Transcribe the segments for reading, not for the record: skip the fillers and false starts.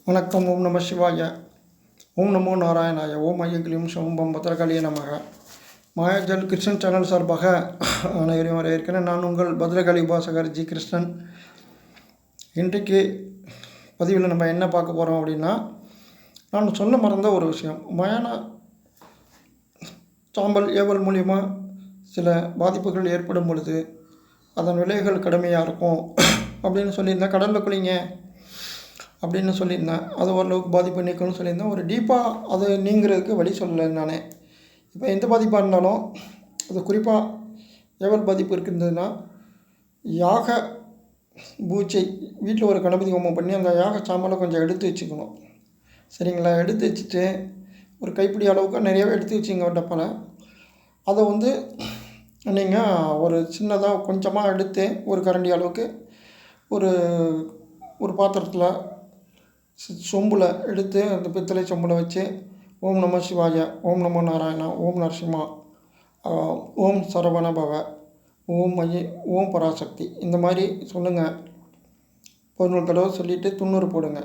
வணக்கம். ஓம் நம சிவாய. ஓம் நமோ நாராயணாய. ஓம் ஐயக்கிலியும் சம்பம் பத்திரகாளிய நமக. மாயாஜல் கிருஷ்ணன் சேனல் சார்பாக அனைவரையும் வரவேற்கிறேன். நான் உங்கள் பத்ரகாளி உபாசகர் ஜி கிருஷ்ணன். இன்றைக்கு பதிவில் நம்ம என்ன பார்க்க போகிறோம் அப்படின்னா, நான் சொல்ல மறந்த ஒரு விஷயம். மயான சாம்பல் ஏவல் மூலிமா சில பாதிப்புகள் ஏற்படும் பொழுது அதன் விளைவுகள் கடுமையாக இருக்கும் அப்படின்னு சொல்லியிருந்தேன். கடலில் குளிங்க அப்படின்னு சொல்லியிருந்தேன். அது ஓரளவுக்கு பாதிப்பு நீக்கணும்னு சொல்லியிருந்தேன். ஒரு டீப்பாக அது நீங்கிறதுக்கு வழி சொல்லலை நான். இப்போ எந்த பாதிப்பாக இருந்தாலும் அது குறிப்பாக ஏவல் பாதிப்பு இருக்கின்றதுன்னா, யாக பூஜை வீட்டில் ஒரு கணபதி ஹோமம் பண்ணி அந்த யாக சாம்பலை கொஞ்சம் எடுத்து வச்சுக்கணும். சரிங்களா? எடுத்து வச்சுட்டு ஒரு கைப்பிடி அளவுக்கு நிறையவே எடுத்து வச்சுங்க ஒரு டப்பாவில். அதை நீங்கள் ஒரு சின்னதாக கொஞ்சமாக எடுத்து ஒரு கரண்டி அளவுக்கு ஒரு ஒரு பாத்திரத்தில் சொம்பில் எடுத்து அந்த பித்தளை சொம்பில் வச்சு ஓம் நம சிவாய, ஓம் நமோ நாராயணா, ஓம் நரசிம்மா, ஓம் சரவண பவ, ஓம் பராசக்தி இந்த மாதிரி சொல்லுங்கள். 11 தடவை சொல்லிவிட்டு துண்ணூறு போடுங்க.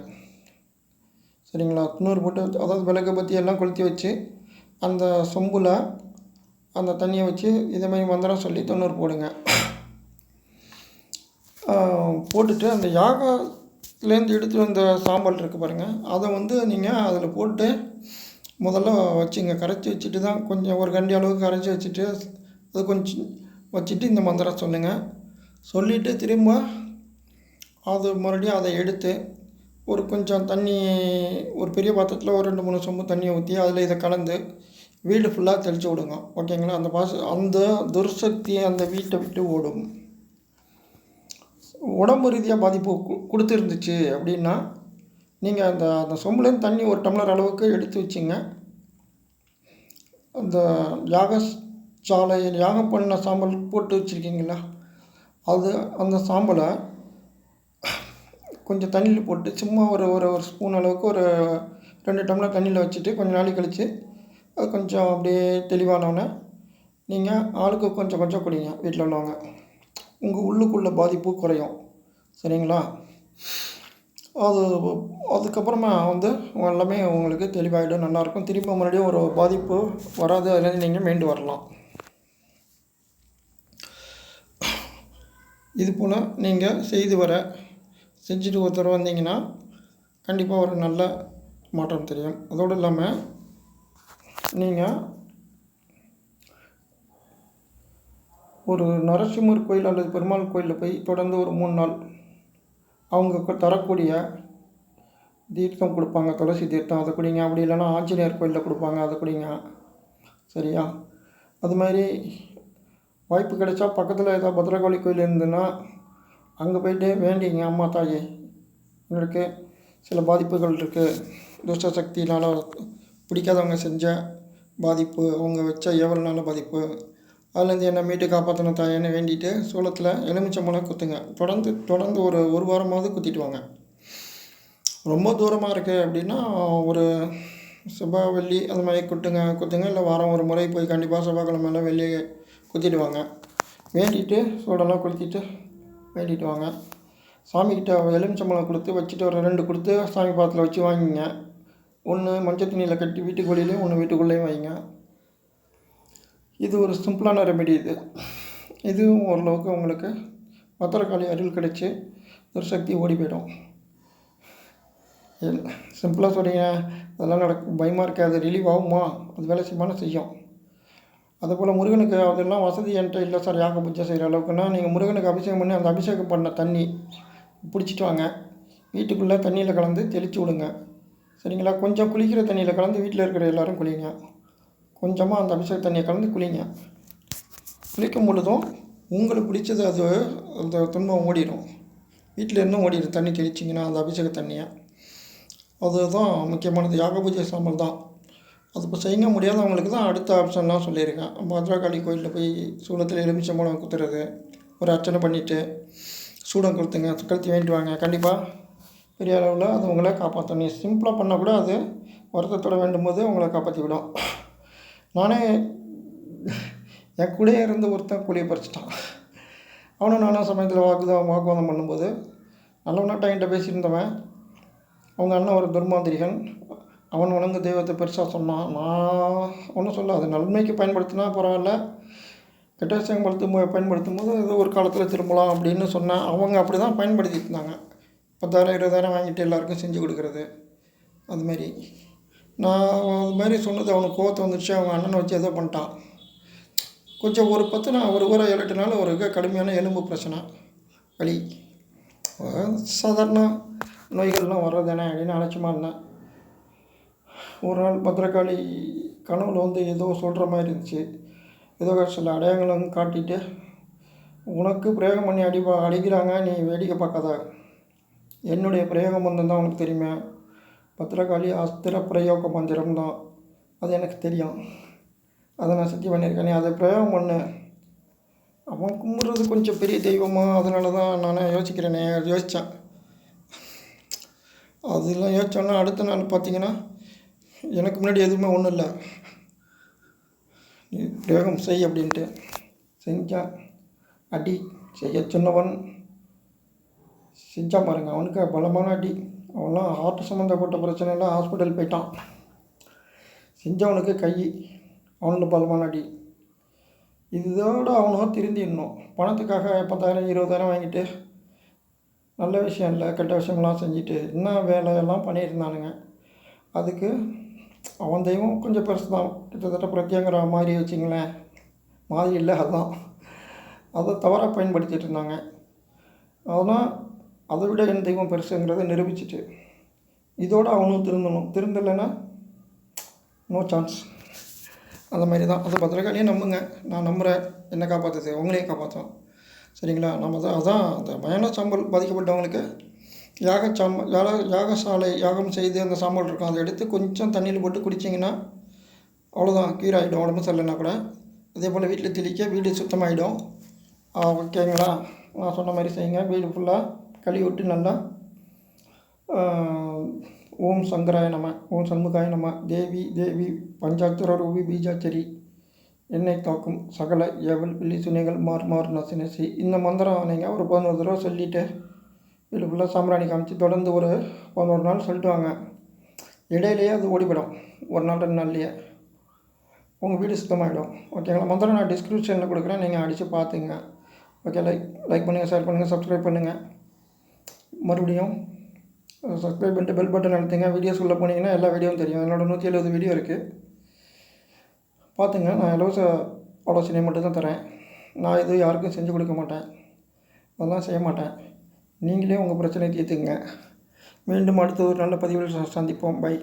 சரிங்களா? துண்ணூறு போட்டு அதாவது விளக்கு பற்றி எல்லாம் கொளுத்தி வச்சு அந்த சொம்பில் அந்த தண்ணியை வச்சு இதேமாதிரி மந்திரம் சொல்லி துண்ணூறு போடுங்க. போட்டுட்டு அந்த யாகத்துலேருந்து எடுத்து வந்த சாம்பல் இருக்குது பாருங்கள், அதை நீங்கள் அதில் போட்டு முதல்ல வச்சுங்க. கரைச்சி வச்சுட்டு தான் கொஞ்சம் ஒரு கண்டி அளவுக்கு கரைச்சி வச்சுட்டு அது கொஞ்சம் வச்சுட்டு இந்த மந்திரம் சொல்லுங்கள். சொல்லிவிட்டு திரும்ப அது மறுபடியும் அதை எடுத்து ஒரு கொஞ்சம் தண்ணி ஒரு பெரிய பாத்திரத்தில் ஒரு 2-3 சொம்பு தண்ணியை ஊற்றி அதில் இதை கலந்து வீடு ஃபுல்லாக தெளித்து விடுங்க. ஓகேங்களா? அந்த துர்சக்தி அந்த வீட்டை விட்டு ஓடும். உடம்பு ரீதியாக பாதிப்பு கொடுத்துருந்துச்சு அப்படின்னா நீங்கள் அந்த சொம்புலேருந்து தண்ணி ஒரு டம்ளர் அளவுக்கு எடுத்து வச்சுங்க. அந்த யாகசாலையில் யாகம் பண்ண சாம்பல் போட்டு வச்சுருக்கீங்களா, அந்த சாம்பலை கொஞ்சம் தண்ணியில் போட்டு சும்மா ஒரு ஸ்பூன் அளவுக்கு ஒரு 2 டம்ளர் தண்ணியில் வச்சுட்டு கொஞ்சம் நாளைக்கு கழித்து அது கொஞ்சம் அப்படியே தெளிவானோன்னே நீங்கள் ஆளுக்கு கொஞ்சம் கொஞ்சம் குடிங்க. வீட்டில் உள்ளவங்க உங்கள் உள்ளுக்குள்ள பாதிப்பு குறையும். சரிங்களா? அதுக்கப்புறமா எல்லாமே உங்களுக்கு தெளிவாகிடும், நல்லாயிருக்கும். திரும்ப மறுபடியும் ஒரு பாதிப்பு வராது. அதுலேருந்து நீங்கள் மீண்டு வரலாம். இது போல் நீங்கள் செஞ்சுட்டு ஒருத்தர் வந்தீங்கன்னா கண்டிப்பாக ஒரு நல்ல மாற்றம் தெரியும். அதோடு இல்லாமல் நீங்கள் ஒரு நரசிம்மர் கோயில் அல்லது பெருமாள் கோயிலில் போய் தொடர்ந்து ஒரு 3 நாள் அவங்க தரக்கூடிய தீர்த்தம் கொடுப்பாங்க, துளசி தீர்த்தம், அதை குடிங்க. அப்படி இல்லைன்னா ஆஞ்சநேயர் கோயிலில் கொடுப்பாங்க, அதை குடிங்க. சரியா? அது மாதிரி வாய்ப்பு கிடைச்சா பக்கத்தில் ஏதாவது பத்ரகாளி கோயில் இருந்ததுன்னா அங்கே போய்ட்டு வேண்டிங்க. அம்மா தாயே, எங்களுக்கு சில பாதிப்புகள் இருக்குது, துஷ்ட சக்தினால் பிடிக்காதவங்க செஞ்ச பாதிப்பு, அவங்க வச்ச ஏவல்னால பாதிப்பு, அதுலேருந்து என்னை மீட்டு காப்பாற்றணும் தாயேன்னு வேண்டிட்டு சூளத்தில் எலுமிச்சம்பழம் குத்துங்க. தொடர்ந்து ஒரு வாரமாவது குத்திட்டு வாங்க. ரொம்ப தூரமாக இருக்குது அப்படின்னா ஒரு செவ்வாய் வெள்ளி அது மாதிரி குத்துங்க. இல்லை வாரம் ஒரு முறை போய் கண்டிப்பாக செவ்வாய்க்கிழமை வெள்ளி குத்திட்டு வாங்க. வேண்டிட்டு சூடெல்லாம் கொளுத்திட்டு வேண்டிட்டு வாங்க. சாமிக்கிட்ட எலுமிச்சம்பழம் கொடுத்து வச்சுட்டு ஒரு 2 கொடுத்து சாமி பாத்தில் வச்சு வாங்கிங்க. 1 மஞ்சள் துணியில் கட்டி வீட்டுக்கு வெளியிலையும் 1 வீட்டுக்குள்ளேயும் வைங்க. இது ஒரு சிம்பிளான ரெமெடி. இதுவும் ஓரளவுக்கு உங்களுக்கு பத்திரகாளி அருள் கிடச்சி ஒரு சக்தி ஓடி போயிடும். சிம்பிளாக சொல்கிறீங்க, அதெல்லாம் பயமாக இருக்காது, ரிலீவ் ஆகுமா? அது வேலை செய்யும். அதுபோல் முருகனுக்கு அதெல்லாம் வசதி என்கிட்ட இல்லை சார் யாக பூஜை செய்கிற அளவுக்குன்னா, நீங்கள் முருகனுக்கு அபிஷேகம் பண்ணி அந்த அபிஷேகம் பண்ண தண்ணி பிடிச்சிட்டு வாங்க. வீட்டுக்குள்ளே தண்ணியில் கலந்து தெளித்து விடுங்க. சரிங்களா? கொஞ்சம் குளிக்கிற தண்ணியில் கலந்து வீட்டில் இருக்கிற எல்லோரும் குளிங்க. கொஞ்சமாக அந்த அபிஷேக தண்ணியை கலந்து குளிங்க. குளிக்கும் பொழுதும் உங்களுக்கு பிடிச்சது அந்த துன்பம் ஓடிடும். வீட்டில் இருந்தும் ஓடிடும். தண்ணி தெளிச்சிங்கன்னா அந்த அபிஷேக தண்ணியை, அதுதான் முக்கியமானது. யாக பூஜை சாம்பல் தான் அது. இப்போ செய்ய முடியாதவங்களுக்கு தான் அடுத்த ஆப்ஷன்லாம் சொல்லியிருக்கேன். பத்ரகாளி கோயிலில் போய் சூளத்தில் எலுமிச்சம்பழம் குத்துறது, ஒரு அர்ச்சனை பண்ணிவிட்டு சூடம் கழுத்தி வேண்டிட்டு வாங்க. கண்டிப்பாக பெரிய அளவில் அது உங்களை காப்பாற்றணும். சிம்பிளாக பண்ணால் கூட அது வருத்தத்தோடு வேண்டும் போது உங்களை காப்பாற்றி விடும். நானே என் கூடயே இருந்து ஒருத்தன் கூலியை பறிச்சிட்டான். அவனும் நானும் சமயத்தில் வாக்குவாதம் பண்ணும்போது நல்லவனாட்டம் என்கிட்ட பேசியிருந்தவன் அவங்க அண்ணன் ஒரு துர்மாந்திரிகன். அவன் வணங்கு தெய்வத்தை பெருசாக சொன்னான். நான் ஒன்றும் சொல்ல, அது நன்மைக்கு பயன்படுத்தினா பரவாயில்ல, கெட்ட விஷயம் பயன்படுத்தும் போது ஏதோ ஒரு காலத்தில் திரும்பலாம் அப்படின்னு சொன்னேன். அவங்க அப்படி தான் பயன்படுத்திட்டு இருந்தாங்க. 10,000 20,000 வாங்கிட்டு எல்லாருக்கும் செஞ்சு கொடுக்குறது அதுமாரி. நான் அதுமாரி சொன்னது அவனுக்கு கோவத்தை வந்துடுச்சு. அவங்க அண்ணனை வச்சு ஏதோ பண்ணிட்டான். கொஞ்சம் ஒரு 10 நான் ஒரு 7-8 நாள் ஒரு கடுமையான எலும்பு பிரச்சனை, வலி, சாதாரண நோய்கள்லாம் வர்றதானே அப்படின்னு அலட்சியமாக இருந்தேன். ஒரு நாள் பத்திரகாளி கனவுல வந்து ஏதோ சொல்கிற மாதிரி இருந்துச்சு. ஏதோ சில அடையாளங்களும் காட்டிட்டு, உனக்கு பிரயோகம் பண்ணி அடிக்கிறாங்க, நீ வேடிக்கை பார்க்காத, என்னுடைய பிரயோக மந்திரம் தான் உனக்கு தெரியுமே, பத்திரகாளி அஸ்திர பிரயோக மந்திரம் தான், அது எனக்கு தெரியும், அதை நான் சித்தி பண்ணியிருக்கேன், நீ அதை பிரயோகம் பண்ணு. அவன் கும்பிட்றது கொஞ்சம் பெரிய தெய்வமாக, அதனால தான் நானே யோசித்தேன். அதெல்லாம் யோசித்தோன்னா அடுத்த நாள் பார்த்திங்கன்னா, எனக்கு முன்னாடி எதுவுமே ஒன்றும் இல்லை, நீ பிரயோகம் செய் அப்படின்ட்டு செஞ்சான். அடி செய்ய சொன்னவன் செஞ்சான் பாருங்கள், அவனுக்கு பலமான அடி. அவன்லாம் ஹார்ட் சம்மந்தப்பட்ட பிரச்சனைலாம் ஹாஸ்பிட்டல் போயிட்டான். செஞ்சவனுக்கு கை, அவனுக்கு பலமான அடி. இதோடு அவனும் திருந்திடணும். பணத்துக்காக 10,000 20,000 வாங்கிட்டு நல்ல விஷயம் இல்லை, கெட்ட விஷயம்லாம் செஞ்சுட்டு என்ன வேலையெல்லாம் பண்ணியிருந்தானுங்க. அதுக்கு அவன் தெய்வம் கொஞ்சம் பெருசு தான், கிட்டத்தட்ட பிரத்யங்கிற மாதிரி வச்சுங்களேன், மாதிரி இல்லை, அதுதான். அதை தவறாக பயன்படுத்திகிட்டு இருந்தாங்க. அதனால் அதை விட என் தெய்வம் பெருசுங்கிறத நிரூபிச்சிட்டு இதோடு அவனும் திருந்தலைன்னா நோ சான்ஸ். அந்த மாதிரி தான். அதை பத்திரக்காளியே நம்புங்க, நான் நம்புகிறேன். என்ன காப்பாற்றுது, உங்களையும் காப்பாற்றும். சரிங்களா? நம்ம தான் அதான் அந்த மயான சாம்பல் பாதிக்கப்பட்டவங்களுக்கு யாகசாலை யாகம் செய்து அந்த சாம்பல் இருக்கும், அதை எடுத்து கொஞ்சம் தண்ணியில் போட்டு குடிச்சிங்கன்னா அவ்வளோதான், க்யூர் ஆகிடும். உடம்பு சரியில்லைன்னா கூட அதே போல் வீட்டில் தெளிக்க வீடு சுத்தமாகிடும். ஓகேங்களா? நான் சொன்ன மாதிரி செய்யுங்க. வீடு ஃபுல்லாக கழுவி விட்டு நல்லா ஓம் சங்கராய நம, ஓம் சண்முகாய நம, தேவி தேவி பஞ்சாட்சர ரூபி பீஜாச்சரி, என்னை காக்கும் சகல ஏவல் பில்லி சுனைகள் மாறு நசி. இந்த மந்திரம் நீங்கள் ஒரு 11 தடவை சொல்லிவிட்டு வீடு ஃபுல்லாக சாம்பிராணி காமிச்சு தொடர்ந்து ஒரு 11 நாள் சொல்லிட்டு வாங்க. இடையிலேயே அது ஓடிவிடும், ஒரு நாள் 2 நாள்லேயே உங்கள் வீடு சுத்தமாகிடும். ஓகேங்களா? மந்திரம் நான் டிஸ்கிரிப்ஷனில் கொடுக்குறேன், நீங்கள் அடித்து பார்த்துங்க. ஓகே, லைக் பண்ணுங்கள், ஷேர் பண்ணுங்கள், சப்ஸ்கிரைப் பண்ணுங்கள். மறுபடியும் சப்ஸ்கிரைப் பண்ணிட்டு பெல் பட்டன் அழுத்துங்க. வீடியோஸ் உள்ளே போனீங்கன்னா எல்லா வீடியோவும் தெரியும். என்னோடய 170 வீடியோ இருக்குது, பார்த்துங்க. நான் இலவச ஆலோசனை மட்டும்தான் தரேன். நான் எதுவும் யாருக்கும் செஞ்சு கொடுக்க மாட்டேன், அதெல்லாம் செய்ய மாட்டேன். நீங்களே உங்கள் பிரச்சனையை தீர்த்துங்க. மீண்டும் அடுத்த ஒரு நல்ல பதிவில் சந்திப்போம். பை.